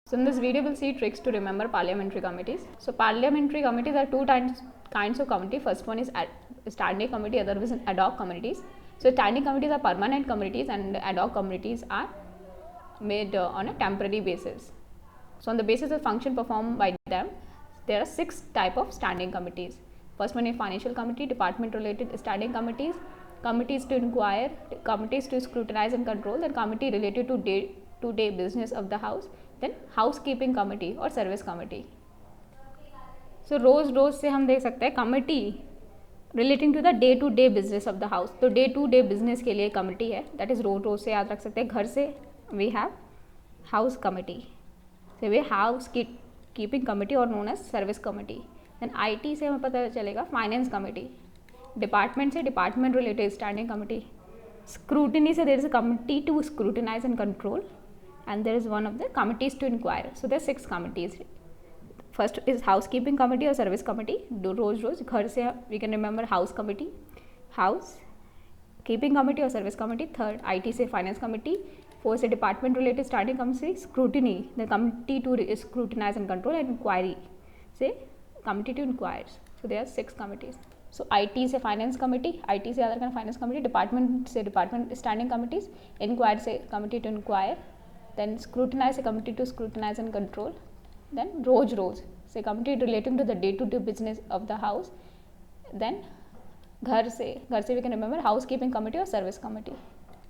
So in this video, we'll see tricks to remember parliamentary committees. So parliamentary committees are two kinds of committee. First one is standing committee, other is ad hoc committees. So standing committees are permanent committees and ad hoc committees are made on a temporary basis. So on the basis of function performed by them, there are 6 type of standing committees. First one is financial committee, department related standing committees, committees to inquire, committees to scrutinize and control, then committee related to day-to-day business of the house, then housekeeping committee और service committee. So रोज़ से हम देख सकते हैं committee relating to the day to day business of the house. तो day to day business के लिए कमेटी है, दैट इज़ रोज़ से याद रख सकते हैं. घर से वी हैव हाउस कमेटी, से वे हाउस कीपिंग कमेटी और known as service committee. Then IT से हमें पता चलेगा फाइनेंस कमेटी, डिपार्टमेंट से department related standing committee, scrutiny से there is a committee to scrutinise and control, and there is one of the committees to inquire. So there are 6 committees. First is housekeeping committee or service committee. Do रोज घर से we can remember house committee, house keeping committee or service committee. Third IT से finance committee. Fourth से department related standing committee, scrutiny, the committee to scrutinize and control, and inquiry से committee to inquires. So there are 6 committees. So IT से finance committee, IT से other kind of finance committee, department से department standing committees, inquire से committee to inquire, then scrutinize a committee to scrutinize and control, then रोज से committee relating to the day to day business of the house, then घर से we can remember housekeeping committee और service committee.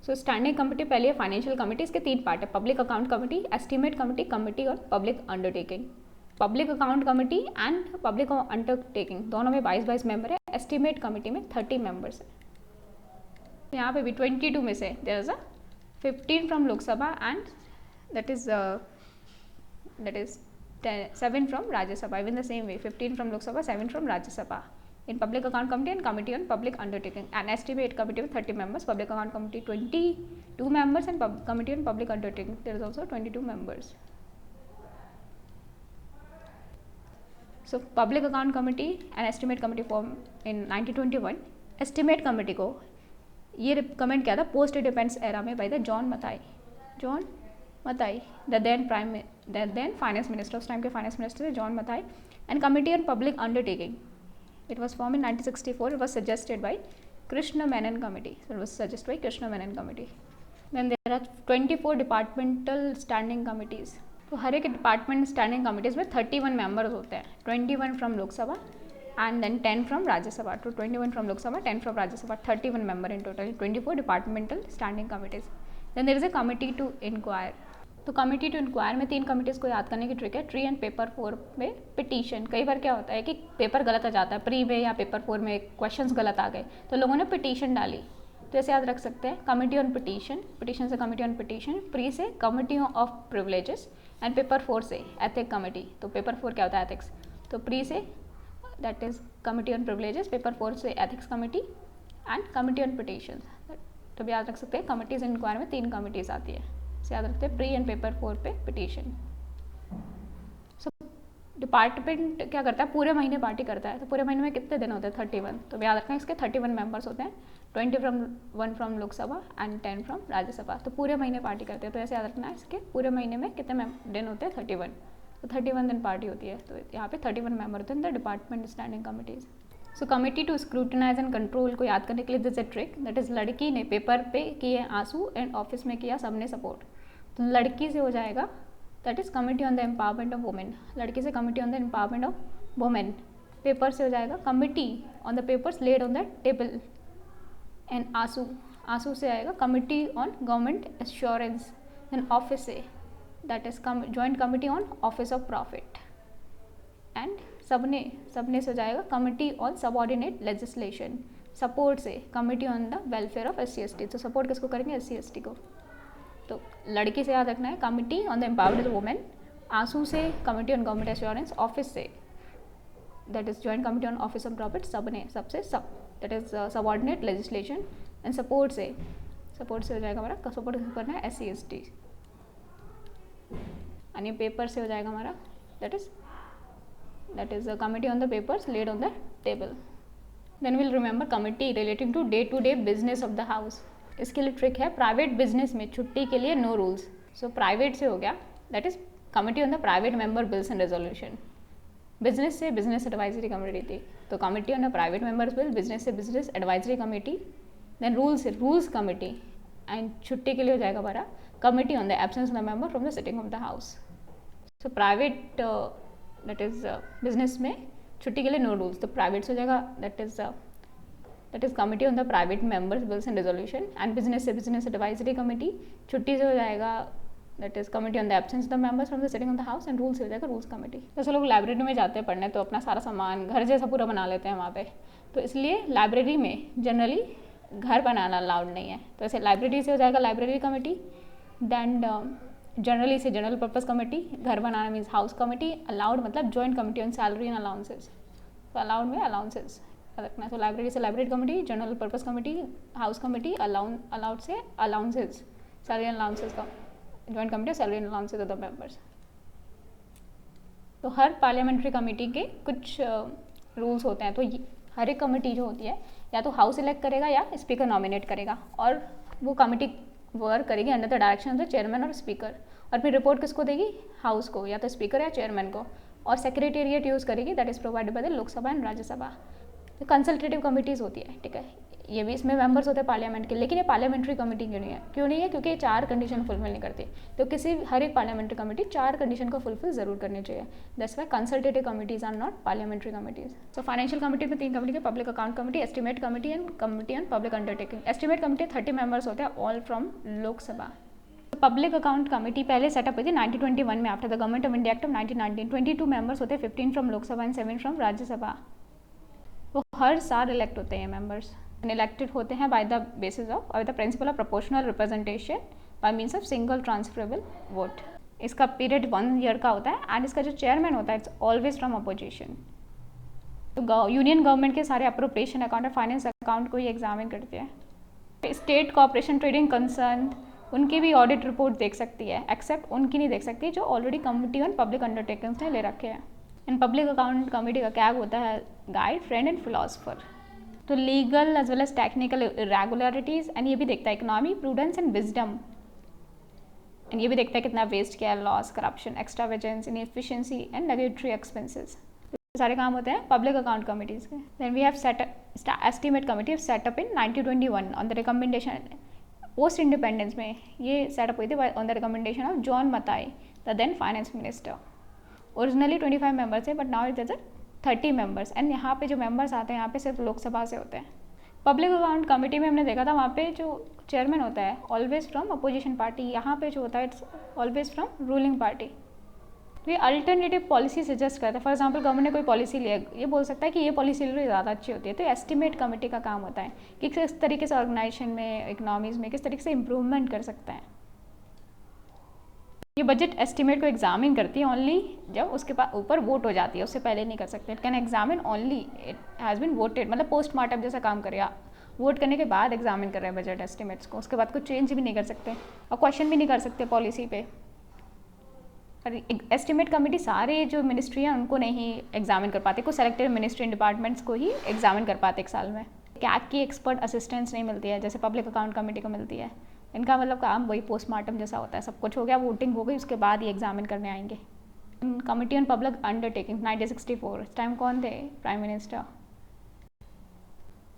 So standing committee पहले है financial committee, इसके 3 part है, public account committee, estimate committee और public undertaking. public account committee and public undertaking दोनों में 22 मेंबर है, estimate committee में 30 मेंबर्स है. यहाँ पे भी 22 में से there is a 15 from लोक सभा and that is 7 from Rajya Sabha. Even the same way, 15 from Lok Sabha, 7 from Rajya Sabha. In public account committee and committee on public undertaking, an estimate committee with 30 members, public account committee 22 members, and committee on public undertaking there is also 22 members. So public account committee and estimate committee formed in 1921. estimate committee को ये recommend किया था post defence era में by the John Mathai, the then finance minister, उस time के finance minister थे John Mathai. And committee on public undertaking, it was form in 1964. It was suggested by Krishna Menon committee. It was suggested by Krishna Menon committee. Then there are 24 departmental standing committees. तो हर एक department standing committees में 31 members होते हैं, 21 from Lok Sabha and then 10 from Rajya Sabha. तो 21 from Lok Sabha, 10 from Rajya Sabha, 31 member in total, 24 departmental standing committees. Then there is a committee to inquire. तो committee to inquire में 3 committees को याद करने की ट्रिक है. ट्री एंड पेपर 4 में पिटीशन. कई बार क्या होता है कि पेपर गलत आ जाता है, प्री में या पेपर 4 में क्वेश्चंस गलत आ गए, तो लोगों ने पिटीशन डाली. तो ऐसे याद रख सकते हैं कमिटी ऑन पिटीशन, पिटीशन से कमिटी ऑन पिटीशन, प्री से committee of privileges, and paper 4 से एथिक कमिटी. तो पेपर 4 क्या होता है? एथिक्स. तो प्री से that is committee on privileges, paper 4 से ethics committee and committee on petition. तो भी याद रख सकते हैं कमिटीज इंक्वायर में 3 कमिटीज़ आती है. से याद रखते हैं प्री एंड पेपर 4 पे पिटीशन. सो डिपार्टमेंट क्या करता है? पूरे महीने पार्टी करता है. तो पूरे महीने में कितने दिन होते हैं? 31. तो याद रखना इसके 31 मेंबर्स होते हैं, 21 from Lok Sabha and 10 from Rajya Sabha. तो पूरे महीने पार्टी करते हैं. तो ऐसे याद रखना है इसके पूरे महीने में कितने दिन होते हैं? 31. तो 31 दिन पार्टी होती है. तो यहाँ पे 31 मेंबर होते हैं the department standing committees. So committee to scrutinise and control को याद करने के लिए this a trick, that is लड़की ने पेपर पे किए आंसू एंड ऑफिस में किया सबने सपोर्ट. तो लड़की से हो जाएगा that is committee on the empowerment of women. लड़की से committee on the empowerment of women. Paper से हो जाएगा committee on the papers laid on the table. And आंसू से आएगा committee on government assurance. Then office से that is joint committee on office of profit. And सबने से हो जाएगा committee on subordinate legislation. Support से committee on the welfare of SC/ST. तो सपोर्ट किसको करेंगे? SC/ST को. तो लड़की से याद रखना है committee on the empowerment of women. आंसू से committee on government assurance. Office से that is joint committee on office of profit. सबसे that is subordinate legislation. And support से हो जाएगा हमारा सपोर्ट किसको करना है? SC/ST. यानी पेपर से हो जाएगा हमारा that is a committee on the papers laid on the table. Then we'll remember committee relating to day to day business of the house. इसके लिए ट्रिक है प्राइवेट बिजनेस में छुट्टी के लिए नो रूल्स. सो प्राइवेट से हो गया that is committee on the private member bills and resolution, business से बिजनेस एडवाइजरी कमेटी थी, तो committee on the private members bill, business से business advisory committee, then rules committee, and छुट्टी के लिए हो जाएगा हमारा committee on the absence of the member from the sitting of the house. So private that is business में छुट्टी के लिए नो रूल्स, तो प्राइवेट से हो जाएगा that is committee on the private members bills and resolution, and business से business advisory committee, छुट्टी से हो जाएगा that is committee on the absence of the members from the sitting of the house, and rules से हो जाएगा rules committee. जैसे लोग लाइब्रेरी में जाते हैं पढ़ने तो अपना सारा सामान घर जैसा पूरा बना लेते हैं वहाँ पे, तो इसलिए लाइब्रेरी में जनरली घर बनाना अलाउड नहीं है, तो ऐसे लाइब्रेरी से हो जाएगा लाइब्रेरी कमेटी, देन जनरली से जनरल पर्पस कमेटी, घर बनाना मीन्स हाउस कमेटी, अलाउड मतलब joint committee on salary and allowances, तो अलाउड में अलाउंसेस रखना है, तो लाइब्रेरी से library committee, general purpose committee, house committee, allowed से अलाउंसेस, सैलरी एंड अलाउंसेस का joint committee, salary and allowances of the members. तो हर पार्लियामेंट्री कमेटी के कुछ रूल्स होते हैं, तो हर एक कमेटी जो होती है या तो हाउस इलेक्ट करेगा या स्पीकर नॉमिनेट करेगा, और वो कमेटी वर्क करेगी under the direction of the chairman और स्पीकर, और फिर रिपोर्ट किसको देगी, हाउस को, या तो स्पीकर या चेयरमैन को, और सेक्रेटेरिएट यूज़ करेगी that is provided by the Lok Sabha and Rajya Sabha. तो कंसल्टेटिव कमेटीज़ होती है, ठीक है, ये भी इसमें मेंबर्स होते हैं पार्लियामेंट के, लेकिन ये पार्लियामेंट्री कमेटी क्यों नहीं है, क्योंकि ये 4 कंडीशन फुलफिल नहीं करती, तो हर एक पार्लियामेंट्री कमेटी 4 कंडीशन को फुलफिल जरूर करनी चाहिए, that's why consultative committees are not parliamentary committees. So financial committee में 3 कमेटी है, public account committee, estimate committee and committee on public undertaking. Estimate committee 30 members होते हैं, all from Lok Sabha. Public account committee पहले setup हुई थी 1921 में, after the government of India act of 1919। 22 members होते हैं, 15 from Lok Sabha and 7 from Rajya Sabha. वो हर साल इलेक्ट होते हैं मेंबर्स, एंड इलेक्टेड होते हैं बाय द बेसिस ऑफ और the principle of proportional representation bye means of single transferable vote. इसका पीरियड 1 ईयर का होता है, एंड इसका जो चेयरमैन होता है इट्स ऑलवेज फ्रॉम अपोजिशन। तो यूनियन गवर्नमेंट के सारे अप्रोप्रिएशन अकाउंट और फाइनेंस अकाउंट को ही एग्जामिन करते हैं। स्टेट कॉर्पोरेशन ट्रेडिंग कंसर्न उनकी भी ऑडिट रिपोर्ट देख सकती है, एक्सेप्ट उनकी नहीं देख सकती जो already committee on public undertakings ने ले रखे हैं। एंड पब्लिक अकाउंट कमेटी का क्या होता है, गाइड, फ्रेंड एंड फिलोसफर। तो legal as well as technical irregularities, and ये भी देखता है economy, prudence and wisdom, and ये भी देखता है कितना वेस्ट किया है, loss, corruption, extravagance, inefficiency and nugatory expenses, सारे काम होते हैं पब्लिक अकाउंट कमिटीज के। Then we have estimate committee setup in 1921 on the recommendation, post independence में ये सेटअप हुई थी on the recommendation of John Mathai, the then finance minister. Originally 25 members थे, but now it is 30 members, and यहाँ पे जो members आते हैं यहाँ पे सिर्फ लोकसभा से होते हैं। पब्लिक अकाउंट कमेटी में हमने देखा था वहाँ पे जो चेयरमैन होता है ऑलवेज फ्रॉम अपोजिशन पार्टी, यहाँ पे जो होता है it's always from ruling party. तो ये अल्टरनेटिव पॉलिसी सजेस्ट करता है, फॉर एग्जाम्पल गवर्नमेंट ने कोई पॉलिसी लिया, ये बोल सकता है कि ये पॉलिसी ली ज़्यादा अच्छी होती है, तो एस्टिमेट कमेटी का काम होता है कि किस तरीके से ऑर्गेनाइजेशन में, इकोनॉमीज में किस तरीके से इम्प्रूवमेंट कर सकता है। ये बजट एस्टिमेट को एग्जामिन करती है ओनली जब उसके पास ऊपर वोट हो जाती है, उससे पहले नहीं कर सकते। It can examine only it has been voted, मतलब पोस्टमार्टम जैसा काम करेगा, वोट करने के बाद एग्जामिन कर रहे हैं बजट एस्टिमेट्स को, उसके बाद कुछ चेंज भी नहीं कर सकते और क्वेश्चन भी नहीं कर सकते पॉलिसी पे। एस्टिमेट कमेटी सारे जो मिनिस्ट्री हैं उनको नहीं एग्जामिन कर पाते, कुछ सेलेक्टेड मिनिस्ट्री डिपार्टमेंट्स को ही एग्जामिन कर पाते एक साल में। कैग की एक्सपर्ट असिस्टेंस नहीं मिलती है जैसे पब्लिक अकाउंट कमेटी को मिलती है। इनका मतलब काम वही पोस्टमार्टम जैसा होता है, सब कुछ हो गया, वोटिंग हो गई, उसके बाद ही एग्जामिन करने आएंगे। कमेटी ऑन पब्लिक अंडरटेकिंग 1964, इस टाइम कौन थे prime minister,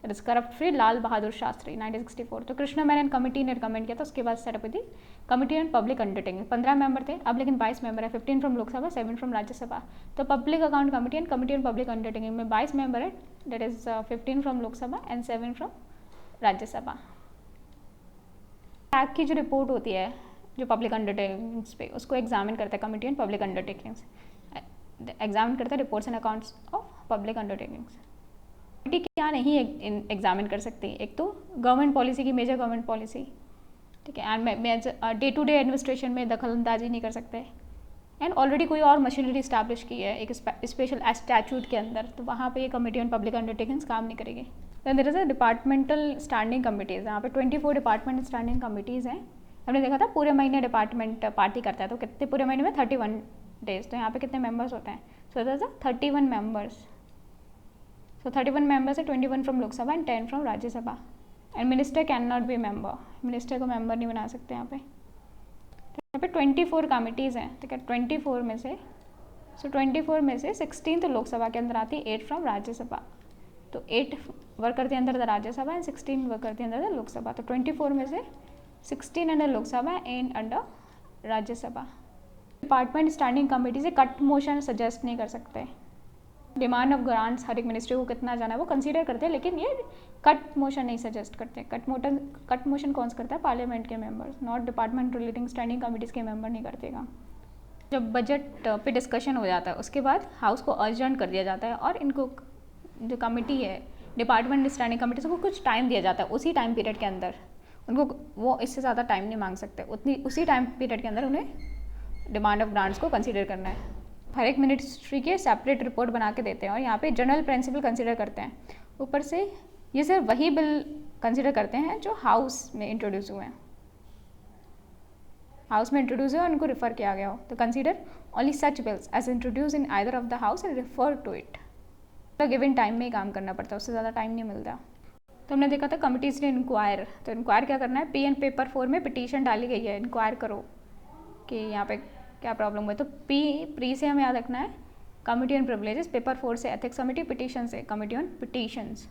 it is corrupt free Lal Bahadur Shastri 1964। तो कृष्ण मेनन कमेटी ने रिकमेंड किया था, उसके बाद सेटअप हुई थी committee on public undertaking. 15 member थे, अब लेकिन 22 मेंबर है, 15 फ्रॉम लोकसभा, 7 फ्रॉम राज्यसभा। तो public account committee and committee on public undertaking में 22 मेंबर है, that is 15 from Lok Sabha and 7 from Rajya Sabha. Tag की जो रिपोर्ट होती है जो पब्लिक अंडरटेकिंग्स पे, उसको एग्जामिन करता है committee on public undertakings, examine करता है reports and accounts of public undertakings. Committee क्या नहीं एग्जामिन कर सकती, एक तो गवर्नमेंट पॉलिसी की, मेजर गवर्नमेंट पॉलिसी, ठीक है, and day to day administration में दखल अंदाजी नहीं कर सकते, एंड ऑलरेडी कोई और मशीनरी इस्टेब्लिश की है एक स्पेशल स्टैट्यूट के अंदर, तो वहाँ पे ये कमेटी ऑन पब्लिक अंडरटेकिंग्स काम नहीं करेगी। Then there is a departmental standing committees, यहाँ पे 24 डिपार्टमेंट स्टैंडिंग कमिटीज़ हैं। हमने देखा था पूरे महीने डिपार्टमेंट पार्टी करता है, तो कितने पूरे महीने में 31 डेज, तो यहाँ पे कितने मेंबर्स होते हैं, so there is 31 members. So 31 members है, 21 from Lok Sabha and 10 from Rajya Sabha. And minister can not be member, minister को मेंबर नहीं बना सकते यहाँ पे। यहाँ पे 24 कमिटीज़ हैं, ठीक है। 24 में से 24 में से 16 तो लोकसभा के अंदर आती है, 8 फ्रॉम राज्यसभा। तो 8 वर्क करती है अंदर द राज्यसभा एंड 16 वर्क करती है अंदर द लोकसभा। तो 24 में से 16 under Lok Sabha and under Rajya Sabha. Department standing committee से कट मोशन सजेस्ट नहीं कर सकते। डिमांड ऑफ ग्रांट्स हर एक मिनिस्ट्री को कितना जाना है वो कंसीडर करते हैं, लेकिन ये कट मोशन नहीं सजेस्ट करते। कट मोशन कौन सा करता है? पार्लियामेंट के members, not department relating standing committees के मेंबर नहीं करतेगा। जब बजट पे डिस्कशन हो जाता है उसके बाद हाउस को अर्जेंट कर दिया जाता है और इनको जो कमेटी है डिपार्टमेंट स्टैंडिंग कमेटी से वो कुछ टाइम दिया जाता है। उसी टाइम पीरियड के अंदर उनको वो इससे ज़्यादा टाइम नहीं मांग सकते, उसी टाइम पीरियड के अंदर उन्हें डिमांड ऑफ ग्रांट्स को कंसीडर करना है। हर एक मिनिस्ट्री के सेपरेट रिपोर्ट बना के देते हैं और यहाँ पे जनरल प्रिंसिपल कंसीडर करते हैं। ऊपर से ये सिर्फ वही बिल कंसीडर करते हैं जो हाउस में इंट्रोड्यूस हुए हैं, हाउस में इंट्रोड्यूस हुए और उनको रिफ़र किया गया हो। तो consider only such bills as introduce in either of the house and refer to it. तो गिवन टाइम में ही काम करना पड़ता है, उससे ज़्यादा टाइम नहीं मिलता। तो हमने देखा था कमिटीज़ ने इंक्वायर, तो इंक्वायर क्या करना है? पी एंड पेपर 4 में पिटीशन डाली गई है, इंक्वायर करो कि यहाँ पे क्या प्रॉब्लम हुई। तो प्री से हमें याद रखना है कमिटी ऑन प्रिविलेजेस, पेपर 4 से एथिक्स कमिटी, पिटीशन से कमिटी ऑन पिटीशंस।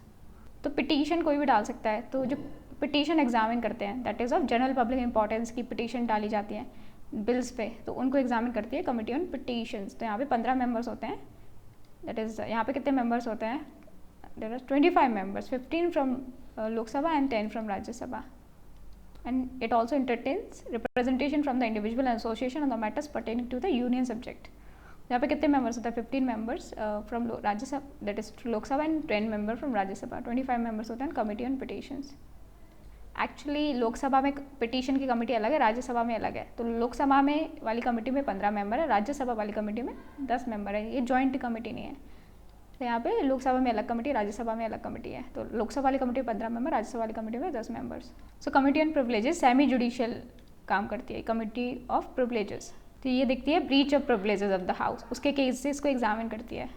तो पिटीशन कोई भी डाल सकता है। तो जो पिटीशन एग्जामिन करते हैं that is of general public importance की पिटीशन डाली जाती है बिल्स पे, तो उनको एग्जामिन करती है कमिटी ऑन पिटीशंस। तो यहाँ पे 15 मेंबर्स होते हैं। दैट इज़ यहाँ पे कितने मेंबर्स होते हैं? There are 25 members, 15 from Lok Sabha and 10 from Rajya Sabha. And it also entertains representation from the individual and association on the matters pertaining to the union subject. यहाँ पे कितने मेंबर्स होते हैं? 15 members from Rajya Sabha, that is Lok Sabha, and 10 member from Rajya Sabha. 25 members होते हैं committee on petitions. Actually Lok Sabha में petition की committee अलग है, राज्यसभा में अलग है। तो लोकसभा में वाली कमेटी में 15 मेंबर है, राज्यसभा वाली कमेटी में 10 मेंबर है। ये जॉइंट कमेटी नहीं है। तो यहाँ पे लोकसभा में अलग कमेटी, राज्यसभा में अलग कमेटी है। तो लोकसभा वाली कमेटी में 15 मेंबर, राज्यसभा वाली कमेटी में 10 members. So committee on privileges semi judicial काम करती है, कमेटी ऑफ प्रिविलेजेस। तो ये देखती है breach of privileges of the house, उसके केसेस को एग्जामिन करती है,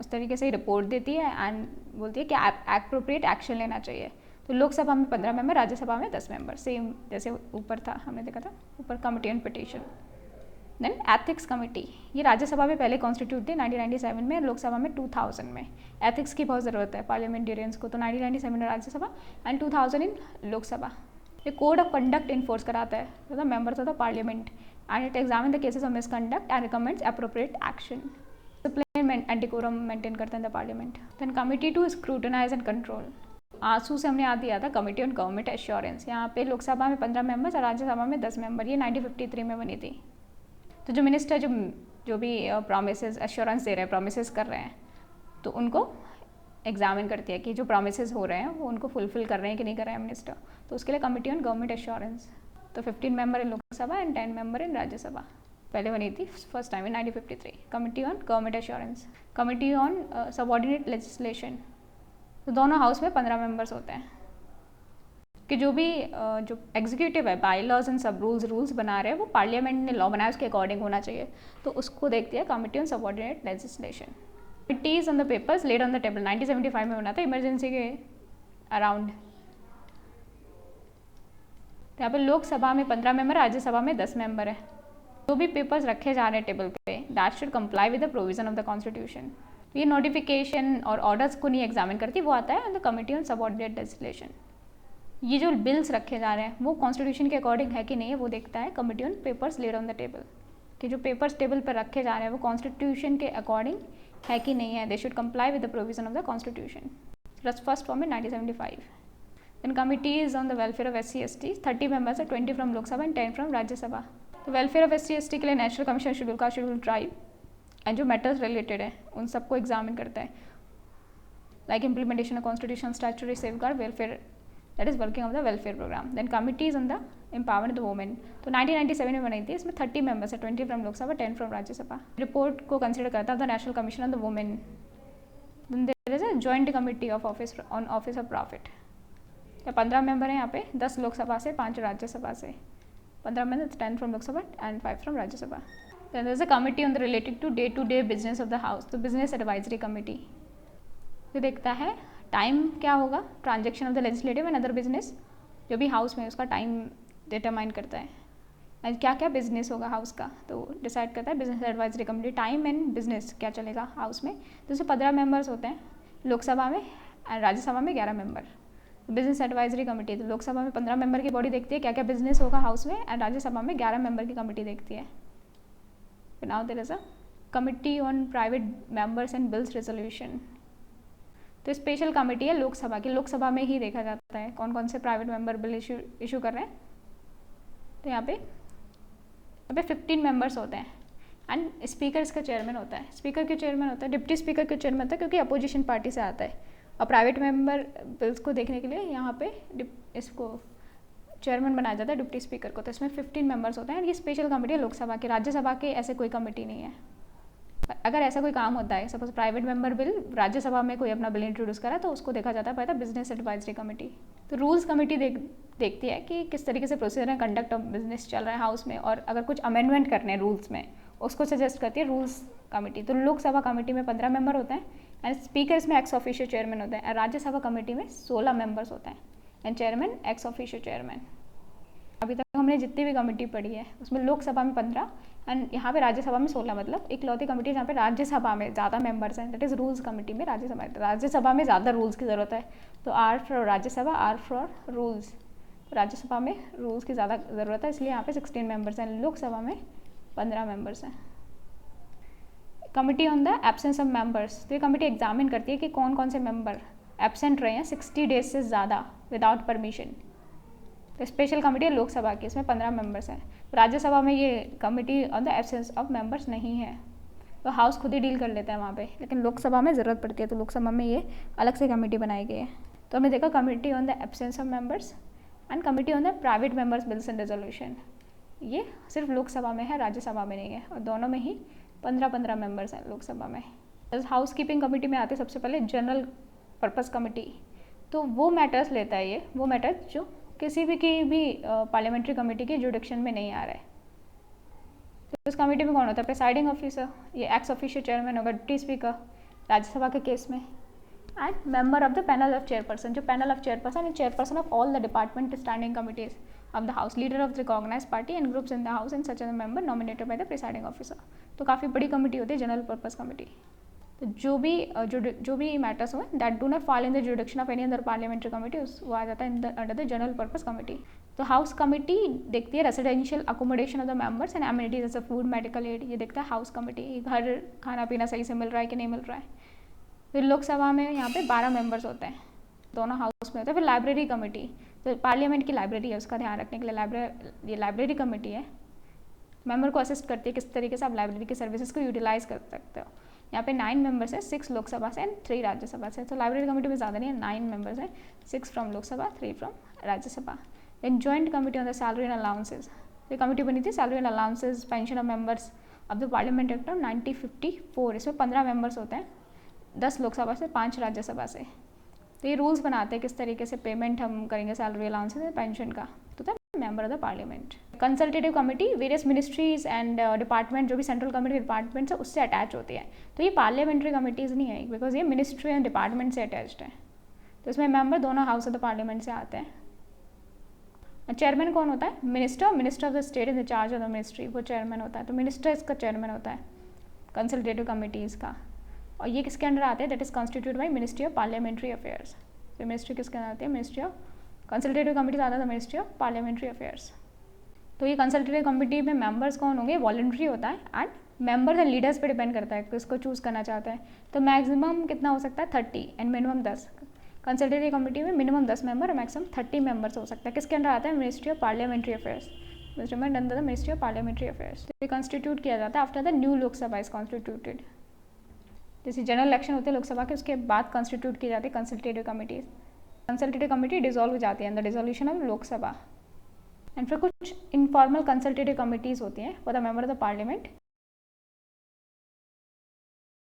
उस तरीके से रिपोर्ट देती है एंड बोलती है कि एप्रोप्रिएट एक्शन लेना चाहिए। तो लोकसभा में 15 मेंबर, राज्यसभा में 10 मेंबर, सेम जैसे ऊपर था, हमने देखा था ऊपर committee on petition. Then ethics committee, ये राज्यसभा में पहले कॉन्स्टिट्यूट थी 1997 में, लोकसभा में 2000 में। एथिक्स की बहुत ज़रूरत है पार्लियामेंटेरियंस को, तो 1997 में राज्यसभा एंड 2000 इन लोकसभा। ये कोड ऑफ कंडक्ट इन्फोर्स कराता है तो the members of the parliament and it examine the cases of misconduct and recommends appropriate action. Discipline and decorum maintain करते हैं the parliament. Then committee to scrutinise and control, आंसू से हमने याद दिया था कमिटी ऑन गवर्नमेंट एश्योरेंस। यहाँ पे लोकसभा में 15 मेंबर्स और राज्यसभा में 10 मेंबर, ये 1953 में बनी थी। तो जो मिनिस्टर जो भी प्रॉमिसेस एश्योरेंस दे रहे हैं, प्रोमिस कर रहे हैं, तो उनको एग्जामिन करती है कि जो प्रोमिस हो रहे हैं वो उनको फुलफिल कर रहे हैं कि नहीं कर रहे हैं मिनिस्टर। तो उसके लिए कमिटी ऑन गवर्नमेंट एश्योरेंस। तो 15 member in Lok Sabha and 10 member in Rajya Sabha, पहले बनी थी first time in 1953। Committee on government assurance, committee on subordinate legislation. तो दोनों हाउस में 15 मेंबर्स होते हैं कि जो भी जो एग्जीक्यूटिव है बाई लॉज एंड सब रूल्स बना रहे हैं वो पार्लियामेंट ने लॉ बनाया उसके अकॉर्डिंग होना चाहिए, तो उसको देखती है committee on subordinate legislation. Committees on the papers laid on the table, 1975 में बना था इमरजेंसी के अराउंड। यहाँ पे लोकसभा में 15 मेंबर, राज्यसभा में 10 मेंबर है। जो भी पेपर्स रखे जा रहे हैं टेबल पे that should comply with the provision of the constitution. ये नोटिफिकेशन और ऑर्डर्स को नहीं एग्जामिन करती, वो आता है on the committee on subordinate legislation. ये जो बिल्स रखे जा रहे हैं वो कॉन्स्टिट्यूशन के अकॉर्डिंग है कि नहीं है वो देखता है committee on papers laid on the table, कि जो पेपर्स टेबल पर रखे जा रहे हैं वो कॉन्स्टिट्यूशन के अकॉर्डिंग है कि नहीं है, they should comply with the provision of the constitution. First form in 1975। Then committees on the welfare of SC/ST, 30 members है, 20 from Lok Sabha and 10 from Rajya Sabha. तो वेलफेयर ऑफ SC/ST के लिए national commission schedule caste schedule tribe and जो matters related है उन सबको एग्जामिन करता है, like implementation of constitutional statutory safeguard welfare, that is working of the welfare programme. Then committees on the empowerment of the women, तो 1997 में बनी थी, इसमें 30 मेंबर्स है, 20 from Lok Sabha, 10 from Rajya Sabha. Report को कंसिडर करता है the national commission on the women. Then there is a joint committee of office on office of profit. 15 member हैं यहाँ पे, 10 लोकसभा से, 5 राज्यसभा से। 15 members, 10 from Lok Sabha and 5 from Rajya Sabha. Then there is a committee on the related to day to day business of the house, तो business advisory committee. ये देखता है time क्या होगा, transaction of the legislative and other business, जो भी house में उसका टाइम डिटरमाइन करता है एंड क्या क्या बिजनेस होगा हाउस का, तो डिसाइड करता है business advisory committee, time and business क्या चलेगा हाउस में। तो इसमें 15 मेंबर्स होते हैं लोकसभा में एंड राज्यसभा में 11 मेंबर। बिजनेस एडवाइजरी कमेटी, तो लोकसभा में 15 मेंबर की बॉडी देखती है क्या क्या बिजनेस होगा हाउस में, एंड राज्यसभा में 11 मेंबर की कमेटी देखती है। Now there is a committee on private members and bills resolution. तो स्पेशल कमेटी है लोकसभा की, लोकसभा में ही देखा जाता है कौन कौन से प्राइवेट मेंबर बिल इशू कर रहे हैं। तो यहाँ पे 15 मेंबर्स होते हैं एंड स्पीकर इसका चेयरमैन होता है। स्पीकर के चेयरमैन होता है, डिप्टी स्पीकर के चेयरमैन होता है क्योंकि अपोजिशन पार्टी से आता है। और प्राइवेट मेंबर बिल्स को देखने के लिए यहाँ पे इसको चेयरमैन बनाया जाता है डिप्टी स्पीकर को। तो इसमें 15 मेंबर्स होते हैं। ये स्पेशल कमेटी है लोकसभा की, राज्यसभा के ऐसे कोई कमेटी नहीं है। अगर ऐसा कोई काम होता है, suppose private member bill Rajya Sabha में कोई अपना बिल इंट्रोड्यूस करा, तो उसको देखा जाता है पहले बिजनेस एडवाइजरी कमेटी। तो रूल्स कमेटी देखती है कि किस तरीके से प्रोसीजर है, कंडक्ट ऑफ बिजनेस चल रहा है हाउस में, और अगर कुछ अमेंडमेंट करने हैं रूल्स में उसको सजेस्ट करती है रूल्स कमेटी। तो लोकसभा कमेटी में 15 मेंबर होते हैं एंड स्पीकर इसमें एक्स ऑफिशियो चेयरमैन होते हैं। राज्यसभा कमेटी में 16 मेंबर्स होते हैं and chairman x officio chairman. अभी तक हमने जितनी भी कमेटी पढ़ी है उसमें लोकसभा में 15 एंड यहाँ पे राज्यसभा में 16, मतलब इकलौती कमेटी जहाँ पे राज्यसभा में ज़्यादा मेंबर्स हैं, दैट इज़ रूल्स कमेटी में। राज्यसभा में ज़्यादा रूल्स की ज़रूरत है, तो R for Rajya Sabha, R for rules. Rajya Sabha में रूल्स की ज़्यादा ज़रूरत है, इसलिए यहाँ पे 16 मेंबर्स हैं। लोकसभा में 15 मेंबर्स हैं। Committee on the absence of members, तो ये कमेटी एग्जामिन करती है कि कौन कौन से मेंबर एब्सेंट रहे हैं 60 डेज से ज़्यादा विदाउट परमिशन। तो स्पेशल कमेटी है लोकसभा की, इसमें 15 मेंबर्स हैं। राज्यसभा में ये committee on the absence of members नहीं है, तो हाउस खुद ही डील कर लेता है वहाँ पे, लेकिन लोकसभा में ज़रूरत पड़ती है, तो लोकसभा में ये अलग से कमेटी बनाई गई है। तो हमने देखा committee on the absence of members and committee on the private members bills and resolution. ये सिर्फ लोकसभा में है, राज्यसभा में नहीं है, और दोनों में ही 15-15 मेंबर्स हैं लोकसभा में। हाउस कीपिंग कमेटी में आते सबसे पहले जनरल पर्पस कमेटी। तो वो मैटर्स लेता है ये, वो मैटर्स जो किसी भी पार्लियामेंट्री कमेटी के जुडिक्शन में नहीं आ रहा है। तो उस कमेटी में कौन होता है? प्रिसाइडिंग ऑफिसर, ये एक्स ऑफिशियो चेयरमैन होगा, डिप्टी स्पीकर राज्यसभा के केस में, and member of the panel of chairperson, जो panel of chairperson and chairperson of all the department standing committees of the house, leader of the recognize party and groups in the house and such as a member nominated by the presiding officer. तो काफ़ी बड़ी committee होती है general purpose committee. तो जो भी matters हुए that do not fall in the जुडिक्शन of any other parliamentary committee, वो आ जाता है under the general purpose committee. तो हाउस कमेटी देखती है residential accommodation of the members and amenities जैसे फूड, मेडिकल एड, ये देखता है हाउस कमेटी, घर खाना पीना सही से मिल रहा है कि नहीं मिल रहा है। फिर लोकसभा में यहाँ पे 12 मेंबर्स होते हैं, दोनों हाउस में होते हैं। फिर लाइब्रेरी कमेटी, तो पार्लियामेंट की लाइब्रेरी है, उसका ध्यान रखने के लिए लाइब्रेरी कमेटी है, मेंबर को असिस्ट करती है किस तरीके से आप लाइब्रेरी की सर्विसेज को यूटिलाइज कर सकते हो। यहाँ पे 9 मेंबर्स है, 6 लोकसभा से एंड 3 राज्यसभा से। तो लाइब्रेरी कमेटी में ज़्यादा नहीं है, 9 मेंबर्स हैं, 6 from Lok Sabha, 3 from Rajya Sabha. Then joint committee on the salary and allowances, ये कमेटी बनी थी salary and allowances, pension of members of the parliament act of 1954। इसमें 15 मेंबर्स होते हैं, 10 लोकसभा से, 5 राज्यसभा से। तो ये रूल्स बनाते हैं किस तरीके से पेमेंट हम करेंगे सैलरी अलाउंसेज एंड पेंशन का, तो member of the parliament. Consultative committee various ministries and department, जो भी सेंट्रल कमेटी डिपार्टमेंट्स है उससे अटैच होती है। तो ये पार्लियामेंट्री कमेटीज़ नहीं है, बिकॉज ये मिनिस्ट्री एंड डिपार्टमेंट से अटैच्ड है। तो इसमें मेंबर दोनों हाउस ऑफ द पार्लियामेंट से आते हैं। चेयरमैन कौन होता है? Minister of the state in the charge of the ministry, वो चेयरमैन होता है। तो मिनिस्टर इसका चेयरमैन होता है कंसल्टेटिव कमेटीज़ का। और ये किसके अंडर आते हैं? That is constitute by ministry of parliamentary affairs. तो मिनिस्ट्री किसके अंदर आती है? मिनिस्ट्री ऑफ कंसल्टेटिव कमेटी आता है मिनिस्ट्री ऑफ पार्लियामेंट्री अफेयर्स। तो ये कंसल्टेटिव कमेटी में मेंबर्स कौन होंगे? वॉलंटरी होता है एंड मेंबर्स एंड लीडर्स पे डिपेंड करता है किसको चूज़ करना चाहते हैं। तो मैक्सिमम कितना हो सकता है? 30 एंड मिनिमम 10। कंसल्टेटिव कमेटी में मिनिमम 10 मेंबर और मैक्सिमम 30 मेंबर्स हो सकता है। किसके अंडर आता है? Ministry of parliamentary affairs, under the ministry of parliamentary affairs. तो ये कॉन्स्टिट्यूट किया जाता है after the new Lok Sabha is constituted. जैसे जनरल इलेक्शन होते हैं लोकसभा के, उसके बाद कॉन्स्टिट्यूट की जाती है consultative committees. Consultative committee dissolve हो जाती है under dissolution of Lok Sabha. And फिर कुछ इनफॉर्मल कंसल्टेटिव कमेटीज़ होती हैं for the member of the parliament